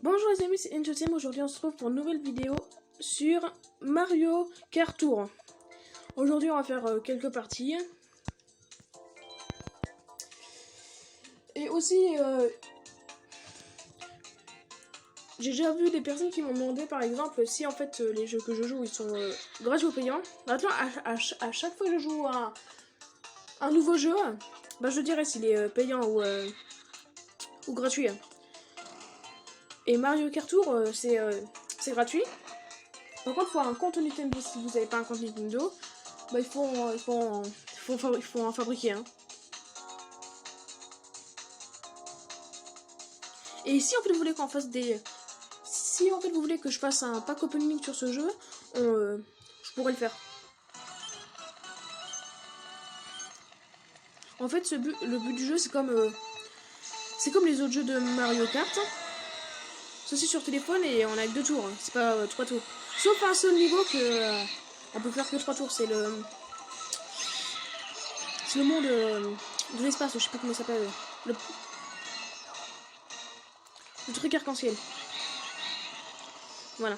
Bonjour les amis, c'est Enjotem. Aujourd'hui on se retrouve pour une nouvelle vidéo sur Mario Kart Tour. Aujourd'hui on va faire quelques parties. Et aussi, j'ai déjà vu des personnes qui m'ont demandé par exemple si en fait les jeux que je joue ils sont gratuits ou payants. Maintenant à chaque fois que je joue à un nouveau jeu, bah, je dirais s'il est payant ou gratuit. Et Mario Kart Tour c'est gratuit. Par contre, il faut un compte Nintendo. Si vous n'avez pas un compte Nintendo, bah, il faut en fabriquer un. Et si en fait vous voulez qu'on fasse des... Si en fait vous voulez que je fasse un pack opening sur ce jeu, je pourrais le faire. En fait, le but du jeu, c'est comme les autres jeux de Mario Kart. Ceci sur téléphone et on a que 2 tours. C'est pas 3 tours. Sauf un seul niveau que on peut faire que 3 tours. C'est le monde de l'espace. Je sais pas comment ça s'appelle. Le truc arc-en-ciel. Voilà.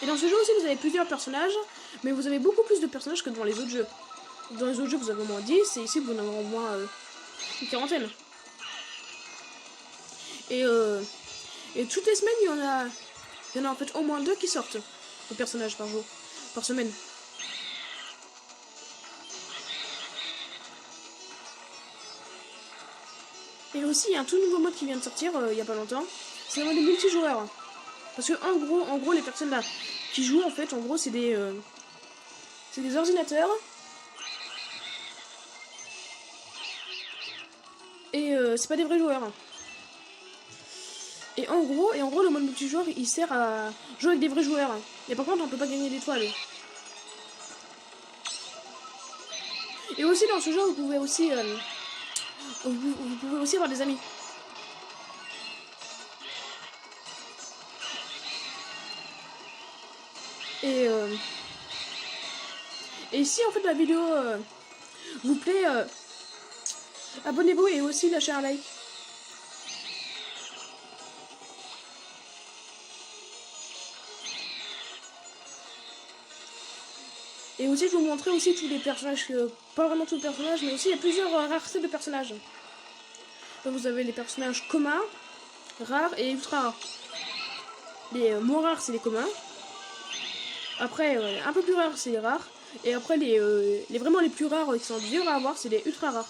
Et dans ce jeu aussi, vous avez plusieurs personnages, mais vous avez beaucoup plus de personnages que dans les autres jeux. Dans les autres jeux, vous avez au moins 10, et ici, vous en avez au moins une quarantaine. Et toutes les semaines, il y en a en fait au moins 2 qui sortent de personnages par semaine. Et aussi, il y a un tout nouveau mode qui vient de sortir il y a pas longtemps. C'est le mode multijoueur. Parce que en gros, les personnes là qui jouent, en fait, en gros, c'est des ordinateurs. Et c'est pas des vrais joueurs. Et en gros, le mode multijoueur, il sert à jouer avec des vrais joueurs. Et par contre, on peut pas gagner d'étoiles. Et aussi, dans ce jeu, vous pouvez aussi avoir des amis. Et si en fait la vidéo vous plaît, abonnez-vous et aussi lâchez un like. Et aussi je vais vous montrer aussi tous les personnages, pas vraiment tous les personnages, mais aussi il y a plusieurs raretés de personnages. Donc, vous avez les personnages communs, rares et ultra rares. Les moins rares c'est les communs. Après un peu plus rares c'est les rares. Et après vraiment les plus rares qui sont durs à avoir c'est les ultra rares.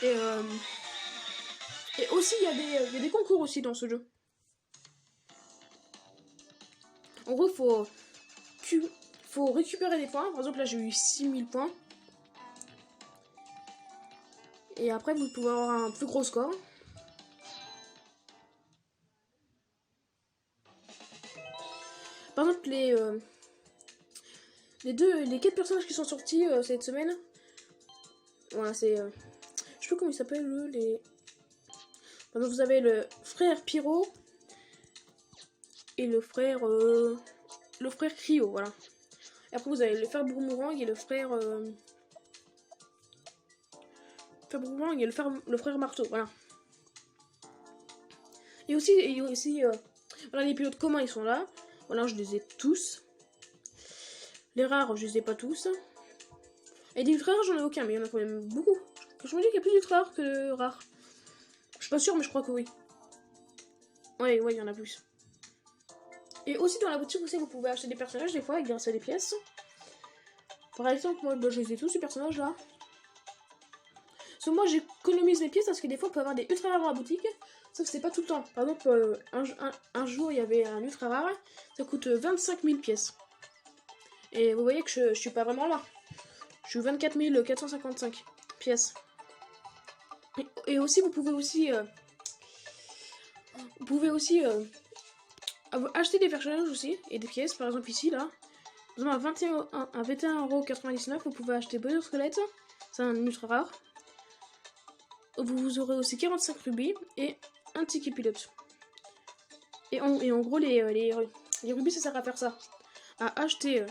Et aussi il y a des concours aussi dans ce jeu. En gros faut récupérer des points. Par exemple là j'ai eu 6000 points. Et après vous pouvez avoir un plus gros score. Par exemple les 4 personnages qui sont sortis cette semaine. Voilà, c'est je sais plus comment ils s'appellent les. Par exemple vous avez le frère Pyro et le frère Cryo, voilà. Et après vous avez le frère Boomerang et le frère Boomerang et le frère Marteau, voilà. Et aussi voilà, les pilotes communs ils sont là. Voilà, je les ai tous. Les rares, je les ai pas tous. Et des ultra rares, j'en ai aucun, mais il y en a quand même beaucoup. Je me dis qu'il y a plus d'ultra rares que de rares. Je suis pas sûre, mais je crois que oui. Ouais, il y en a plus. Et aussi dans la boutique aussi, vous pouvez acheter des personnages des fois grâce à des pièces. Par exemple, moi je les ai tous ces personnages là. Parce que moi j'économise les pièces parce que des fois on peut avoir des ultra rares dans la boutique. Sauf que c'est pas tout le temps. Par exemple, un jour il y avait un ultra rare. Ça coûte 25 000 pièces. Et vous voyez que je suis pas vraiment là. Je suis 24 455 pièces. Et aussi vous pouvez aussi acheter des personnages aussi et des pièces. Par exemple ici là, vous avez à 21,99€, vous pouvez acheter Buzzer Squelette, c'est un ultra rare. Vous aurez aussi 45 rubis et un ticket pilote. Et en gros les rubis ça sert à faire ça, à acheter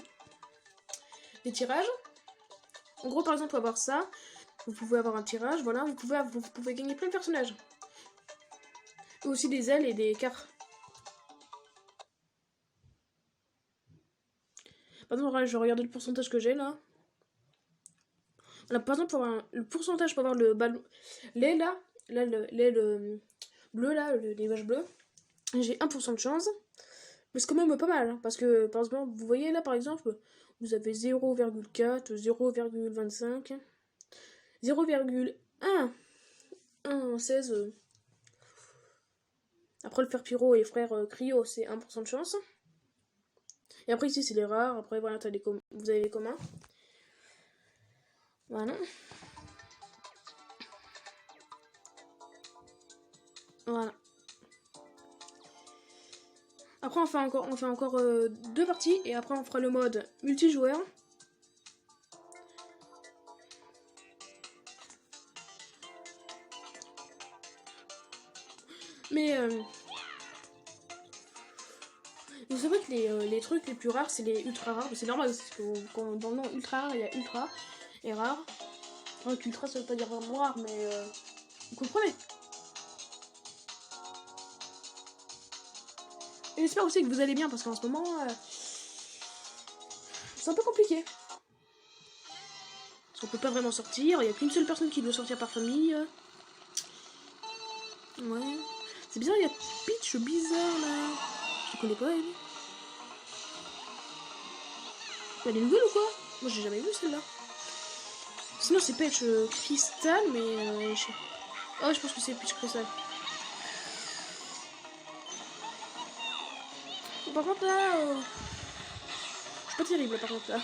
des tirages. En gros par exemple on va avoir ça. Vous pouvez avoir un tirage, voilà. Vous pouvez gagner plein de personnages. Et aussi des ailes et des cartes. Par exemple, je vais regarder le pourcentage que j'ai là. Voilà, par exemple, pour le pourcentage pour avoir le ballon. Le bleu là, les vaches bleues. J'ai 1% de chance. Mais c'est quand même pas mal. Hein, parce que, par exemple, vous voyez là, par exemple, vous avez 0,4, 0,25, 0,1, 16. Après, le frère Pyro et frère Cryo, c'est 1% de chance. Et après, ici, c'est les rares. Après, voilà, vous avez les communs. Voilà. Voilà. Après, on fait encore 2 parties. Et après, on fera le mode multijoueur. Mais vous savez que les trucs les plus rares, c'est les ultra rares. C'est normal, parce que dans le nom ultra rare, il y a ultra et rare. Donc ultra, ça veut pas dire vraiment rare, mais vous comprenez. Et j'espère aussi que vous allez bien, parce qu'en ce moment, c'est un peu compliqué. Parce qu'on peut pas vraiment sortir, il y a qu'une seule personne qui doit sortir par famille. Ouais. C'est bizarre, il y a Peach bizarre là. Je connais pas, elle. Elle est nouvelle ou quoi? Moi j'ai jamais vu celle-là. Sinon c'est Peach Crystal, mais oh, je pense que c'est Peach Crystal. Par contre là, je suis pas terrible par contre là.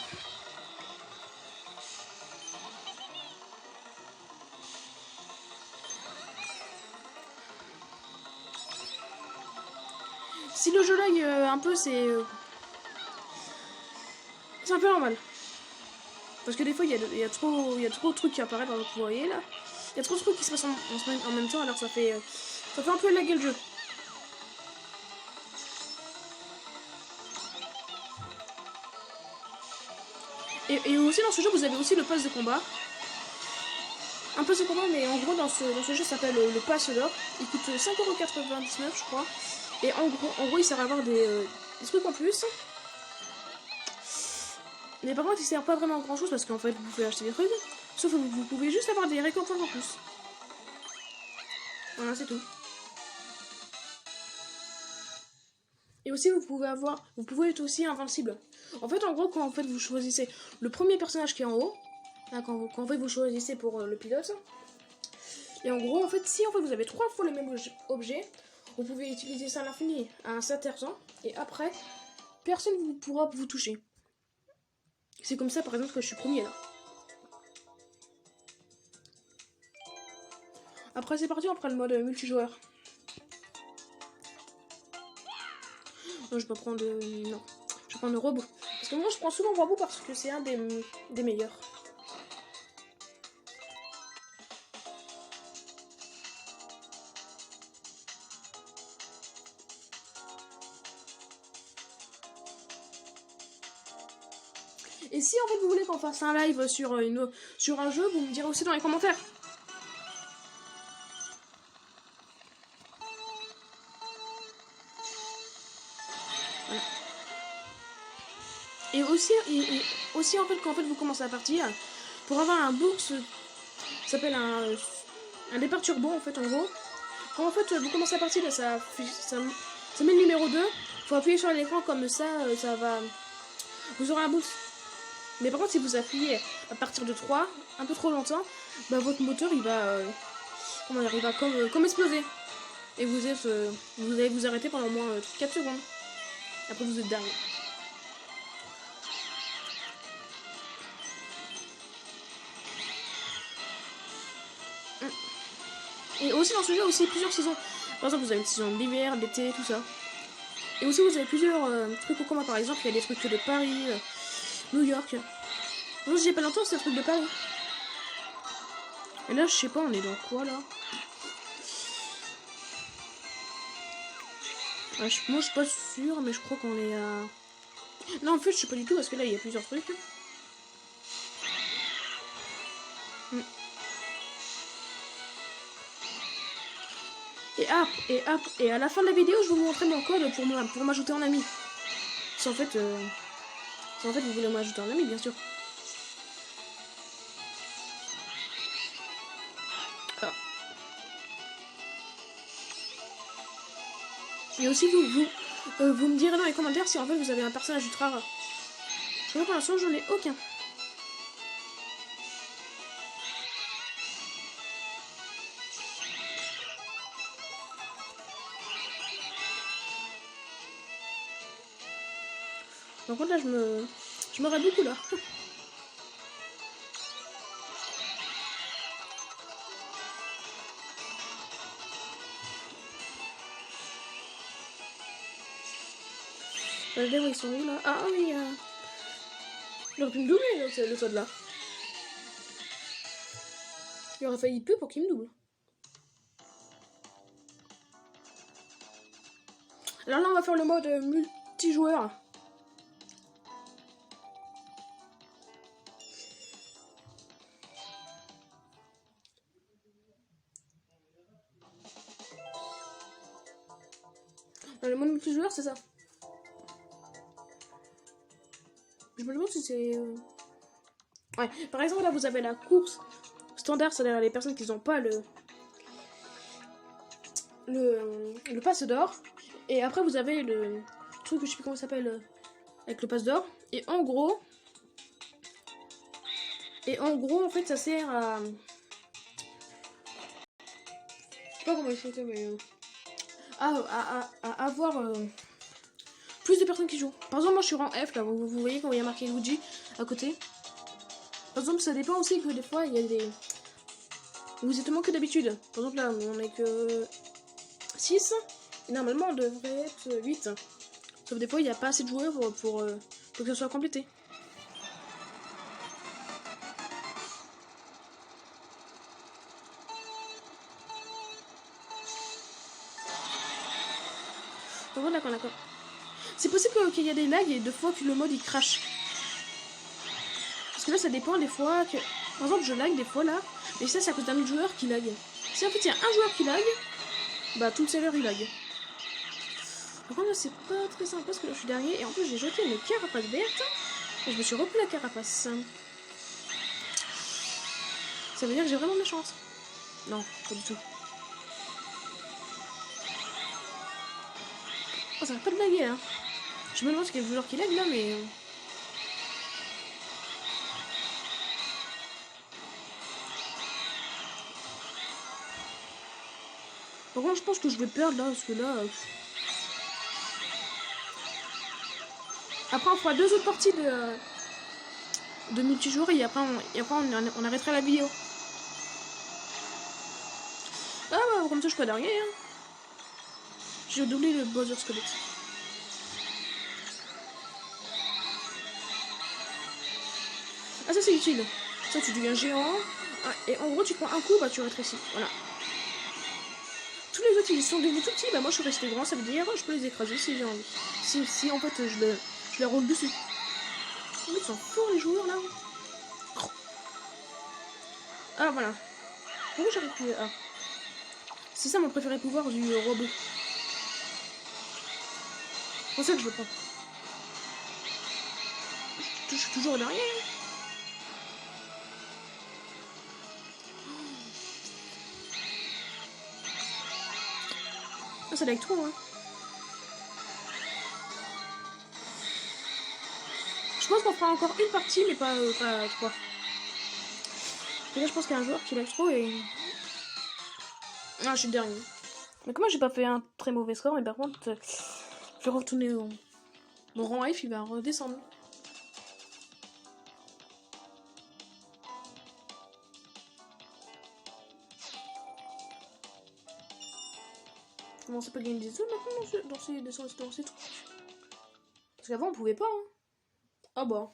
Si le jeu lag un peu, c'est un peu normal. Parce que des fois, il y a trop de trucs qui apparaissent, vous voyez là. Il y a trop de trucs qui se passent en même temps, alors ça fait un peu laguer le jeu. Et aussi dans ce jeu, vous avez aussi le pass de combat. Un pass de combat, mais en gros, dans ce jeu, ça s'appelle le pass d'or. Il coûte 5,99€, je crois. Et en gros, il sert à avoir des trucs en plus. Mais par contre, il sert pas vraiment à grand chose parce qu'en fait, vous pouvez acheter des trucs. Sauf que vous pouvez juste avoir des récompenses en plus. Voilà, c'est tout. Et aussi, vous pouvez être aussi invincible. En fait, en gros, quand en fait, vous choisissez le premier personnage qui est en haut, là, quand en fait, vous choisissez pour le pilote, et en gros, en fait, si en fait, vous avez 3 fois le même objet, vous pouvez utiliser ça à l'infini, à un certain temps, et après, personne ne pourra vous toucher. C'est comme ça, par exemple, que je suis premier là. Après, c'est parti, on prend le mode multijoueur. Non, je vais pas prendre. Non. Je vais prendre le robot. Parce que moi, je prends souvent le robot parce que c'est un des meilleurs. Et si en fait vous voulez qu'on fasse un live sur un jeu, vous me direz aussi dans les commentaires. Voilà. Et aussi en fait quand en fait vous commencez la partie, pour avoir un bourse, ça s'appelle un départ turbo en fait en gros. Quand en fait vous commencez la partie, là, ça met le numéro 2. Faut appuyer sur l'écran comme ça, ça va. Vous aurez un boost. Mais par contre, si vous appuyez à partir de 3, un peu trop longtemps, bah votre moteur il va. Comment dire, il va comme exploser. Et vous allez vous arrêter pendant au moins 4 secondes. Après vous êtes derrière. Et aussi dans ce jeu, aussi plusieurs saisons. Par exemple, vous avez une saison de l'hiver, l'été, tout ça. Et aussi, vous avez plusieurs trucs au commun. Par exemple, il y a des trucs de Paris, New York. Moi, j'ai pas longtemps, c'est des trucs de Paris. Et là, je sais pas, on est dans quoi là? Moi, je suis pas sûre, mais je crois qu'on est à. Non, en fait, je sais pas du tout parce que là, il y a plusieurs trucs. Et à la fin de la vidéo, je vais vous montrer mon code pour m'ajouter en ami. Si en fait, vous voulez m'ajouter en ami, bien sûr. Ah. Et aussi, vous me direz dans les commentaires si en fait vous avez un personnage ultra rare. Parce que pour l'instant, j'en ai aucun. Par contre, là, je me rate beaucoup là. Regardez où ils sont où là. Ah oui, il aurait pu me doubler le solde là. Il aurait fallu peu pour qu'il me double. Alors là, on va faire le mode multijoueur. Le mode multijoueur, c'est ça. Je me demande si c'est... Ouais, par exemple, là, vous avez la course standard, c'est-à-dire les personnes qui n'ont pas le passe d'or. Et après, vous avez le truc que je sais plus comment ça s'appelle avec le passe d'or. Et en gros, en fait, ça sert à... Je sais pas comment expliquer, mais... à avoir plus de personnes qui jouent. Par exemple, moi, je suis rang F, là. Vous voyez quand il y a marqué Luigi à côté. Par exemple, ça dépend aussi que des fois, il y a des... Vous êtes moins que d'habitude. Par exemple, là, on est que 6. Et normalement, on devrait être 8. Sauf des fois, il n'y a pas assez de joueurs pour que ça soit complété. Bon, d'accord, d'accord. C'est possible qu'il y a des lags et deux fois que le mode il crache. Parce que là, ça dépend des fois que... Par exemple, je lag des fois là. Mais ça, c'est à cause d'un autre joueur qui lag. Si en fait, il y a un joueur qui lag, bah tout le serveur il lag. Par contre, là, c'est pas très sympa parce que là, je suis dernier. Et en plus, j'ai jeté une carapace verte. Et je me suis repris la carapace. Ça veut dire que j'ai vraiment de la chance. Non, pas du tout. Oh, ça va pas de laguer, hein. Je me demande ce qu'il y a le joueur qui lag là, mais... Par contre, je pense que je vais perdre là, parce que là... Après, on fera 2 autres parties de multijoueur et après, on arrêtera la vidéo. Ah, bah, comme ça, je suis pas dernier, hein. J'ai doublé le Bowser Squelette. Ah, ça, c'est utile. Ça, tu deviens géant. Ah, et en gros, tu prends un coup, bah, tu rétrécis. Voilà. Tous les autres, ils sont devenus tout petits. Bah, moi, je suis resté grand. Ça veut dire, je peux les écraser si j'ai envie. Si, en fait, je les roule dessus. Oh, ils sont forts, les joueurs, là. Ah, voilà. Pourquoi j'arrive plus... Ah. C'est ça, mon préféré pouvoir du robot. C'est pour ça que je le prends. Je suis toujours derrière. Ah, ça lag trop, hein. Je pense qu'on fera encore une partie, mais pas 3. Et là, je pense qu'il y a un joueur qui lag trop et... Ah, je suis le dernier. Donc moi, j'ai pas fait un très mauvais score, mais par contre, je vais retourner au... Mon rang F, il va redescendre. Comment ça peut gagner des zones maintenant dans ces trucs? Parce qu'avant, on pouvait pas, hein. Ah bah.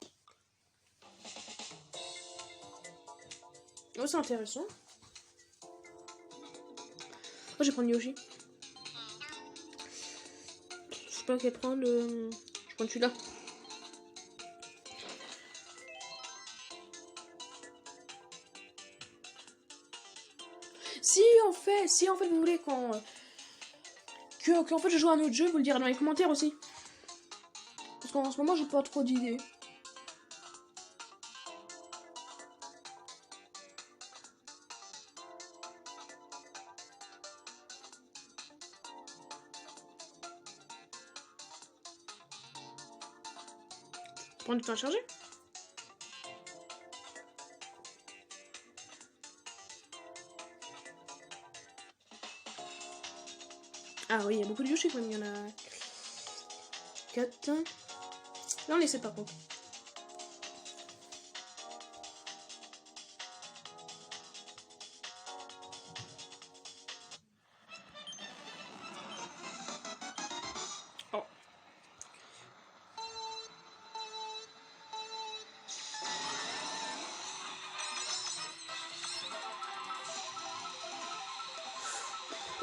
Oh, c'est intéressant. Moi, je vais prendre Yoshi. Je sais pas quel prendre. Je prends celui-là. Si en fait vous voulez qu'on qu'en fait je joue à un autre jeu, vous le direz dans les commentaires aussi. Parce qu'en ce moment j'ai pas trop d'idées. Prends du temps à charger. Ah oui, il y a beaucoup de Yoshi quand même, il y en a 4. Là on les sait par contre. Oh.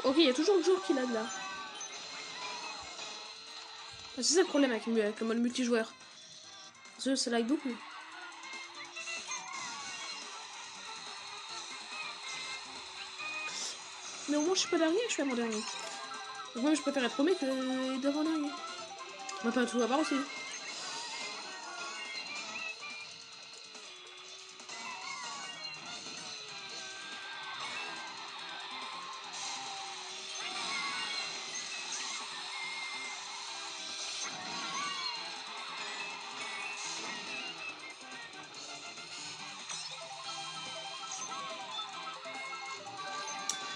Ok, il y a toujours le jour qui lag là. C'est ça le problème avec le mode multijoueur. Parce que ça lag beaucoup. Mais au moins je suis pas dernier, je suis à mon dernier. Donc moi je préfère être premier que d'avant dernier. On va pas tout avoir aussi.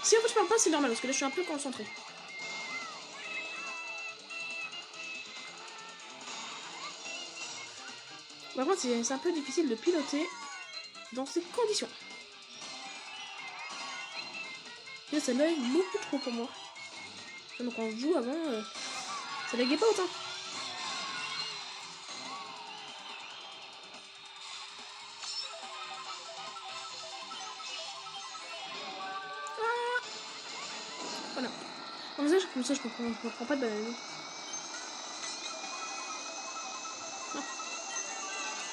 Si en fait je parle pas c'est normal parce que là je suis un peu concentré. Par contre c'est un peu difficile de piloter dans ces conditions. Et ça lag beaucoup trop pour moi. Donc quand je joue avant, ça laguait pas autant. Ah voilà. Comme ça je comprends pas de banane. Non,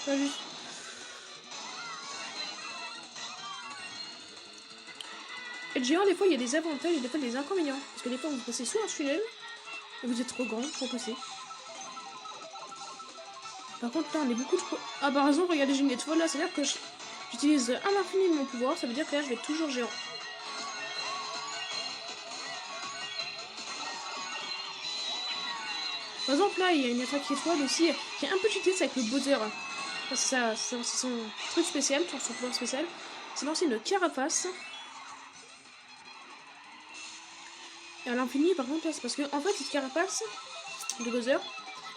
pas juste. Et le géant, des fois, il y a des avantages et des fois des inconvénients. Parce que des fois, vous passez sous un tunnel et vous êtes trop grand pour passer. Par contre, là, on est beaucoup trop... Ah, par exemple, regardez, j'ai une étoile là, c'est-à-dire que j'utilise à l'infini de mon pouvoir, ça veut dire que là, je vais être toujours géant. Par exemple, là, il y a une attaque étoile aussi qui est un peu cheatée, c'est avec le Bowser. C'est son truc spécial, son pouvoir spécial. C'est lancer une carapace. Et à l'infini, par contre, là, c'est parce que, en fait, cette carapace de Bowser,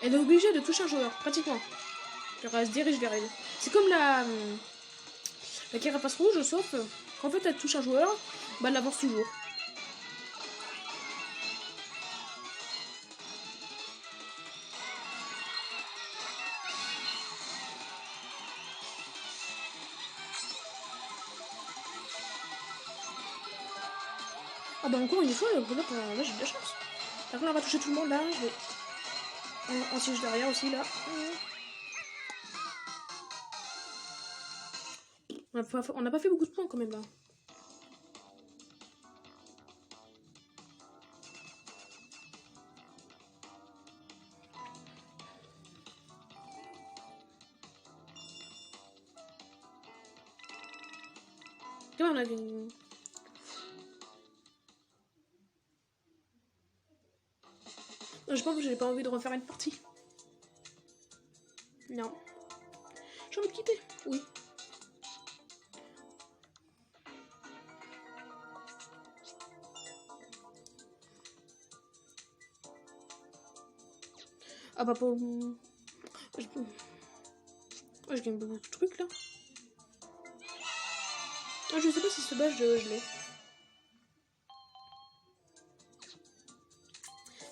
elle est obligée de toucher un joueur, pratiquement. Alors, elle se dirige vers elle. C'est comme la carapace rouge, sauf qu'en fait, elle touche un joueur, bah, elle avance toujours. Ah bah encore une fois, là j'ai de la chance. Par contre, on va toucher tout le monde là, je vais... On siège derrière aussi là. On n'a pas fait beaucoup de points quand même là. Quand même, on a gagné. Je pense que j'ai pas envie de refaire une partie. Non. J'ai envie de quitter. Oui. Ah bah pour... Je gagne beaucoup de trucs là. Ah, je sais pas si ce badge je l'ai.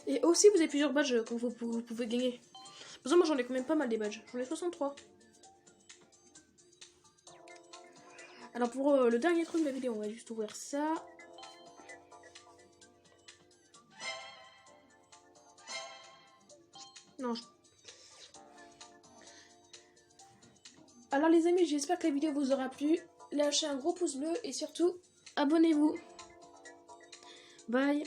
Et aussi vous avez plusieurs badges que vous pouvez gagner. Par exemple moi j'en ai quand même pas mal des badges. J'en ai 63. Alors pour le dernier truc de la vidéo on va juste ouvrir ça. Non, Alors les amis, j'espère que la vidéo vous aura plu. Lâchez un gros pouce bleu et surtout, abonnez-vous. Bye.